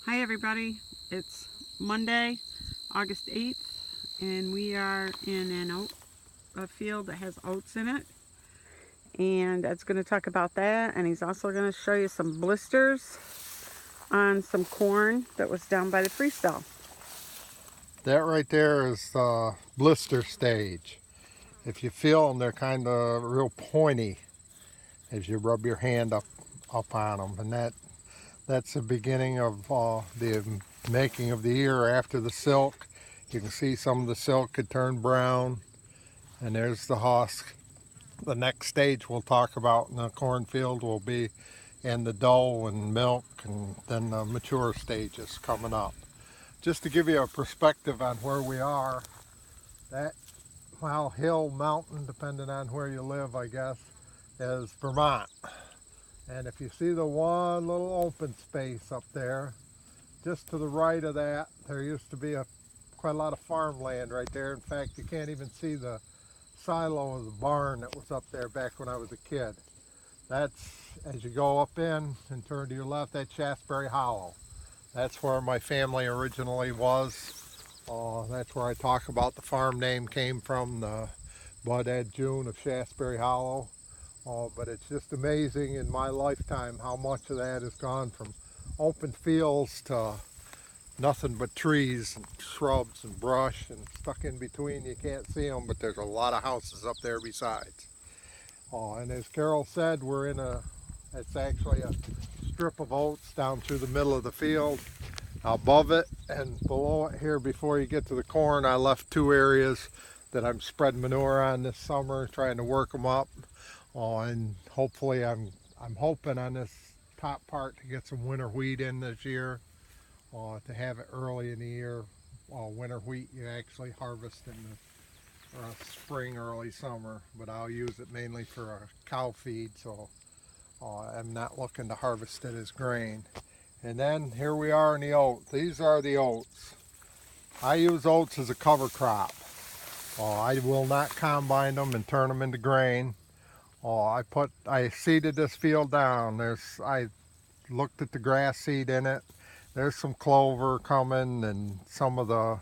Hi everybody, it's Monday, August 8th, and we are in a field that has oats in it. And Ed's going to talk about that, and he's also going to show you some blisters on some corn that was down by the freestyle. That right there is the blister stage. If you feel them, they're kind of real pointy as you rub your hand up on them, and that's the beginning of the making of the ear after the silk. You can see some of the silk could turn brown, and there's the husk. The next stage we'll talk about in the cornfield will be in the dough and milk, and then the mature stages coming up. Just to give you a perspective on where we are, that hill, mountain, depending on where you live, I guess, is Vermont. And if you see the one little open space up there, just to the right of that, there used to be quite a lot of farmland right there. In fact, you can't even see the silo of the barn that was up there back when I was a kid. That's, as you go up in and turn to your left, that's Shasberry Hollow. That's where my family originally was. That's where I talk about the farm name came from, the Bud Ed June of Shasberry Hollow. But it's just amazing in my lifetime how much of that has gone from open fields to nothing but trees and shrubs and brush, and stuck in between you can't see them, but there's a lot of houses up there besides. And as Carol said, it's actually a strip of oats down through the middle of the field. Above it and below it here, before you get to the corn, I left two areas that I'm spreading manure on this summer, trying to work them up. And hopefully I'm hoping on this top part to get some winter wheat in this year, to have it early in the year. Winter wheat you actually harvest in the spring, early summer, but I'll use it mainly for a cow feed, so I'm not looking to harvest it as grain. And then here we are in the oats. These are the oats. I use oats as a cover crop. I will not combine them and turn them into grain. I seeded this field down. I looked at the grass seed in it. There's some clover coming and some of the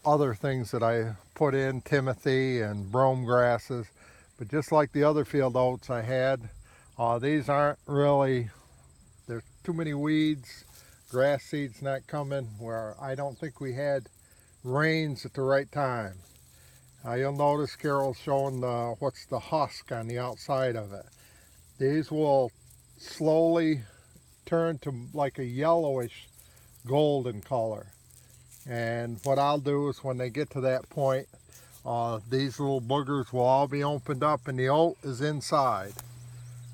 other things that I put in, timothy and brome grasses. But just like the other field oats I had, these aren't really, there's too many weeds, grass seeds not coming, where I don't think we had rains at the right time. You'll notice Carol's showing what's the husk on the outside of it. These will slowly turn to like a yellowish golden color. And what I'll do is when they get to that point, these little boogers will all be opened up and the oat is inside.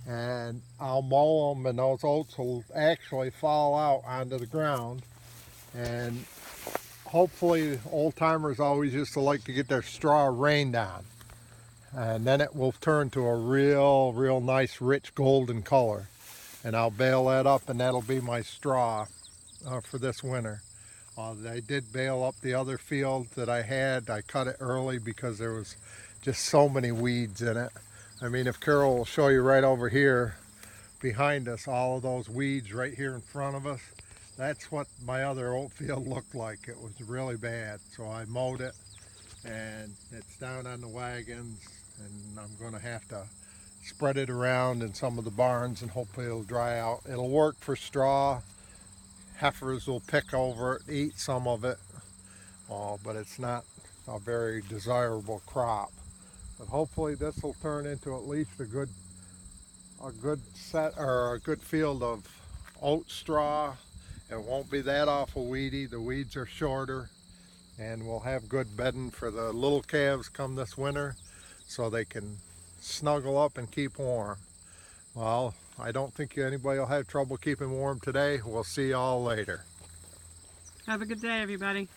And I'll mow them, and those oats will actually fall out onto the ground. And hopefully old timers always used to like to get their straw rained on, and then it will turn to a real nice rich golden color. And I'll bale that up, and that'll be my straw for this winter. I did bale up the other field that I had. I cut it early because there was just so many weeds in it. I mean, if Carol will show you right over here behind us, all of those weeds right here in front of us, that's what my other oat field looked like. It was really bad. So I mowed it, and it's down on the wagons, and I'm going to have to spread it around in some of the barns, and hopefully it'll dry out. It'll work for straw. Heifers will pick over it, eat some of it, but it's not a very desirable crop. But hopefully this will turn into at least a good set, or a good field of oat straw. It won't be that awful weedy. The weeds are shorter, and we'll have good bedding for the little calves come this winter, so they can snuggle up and keep warm. Well, I don't think anybody will have trouble keeping warm today. We'll see y'all later. Have a good day, everybody.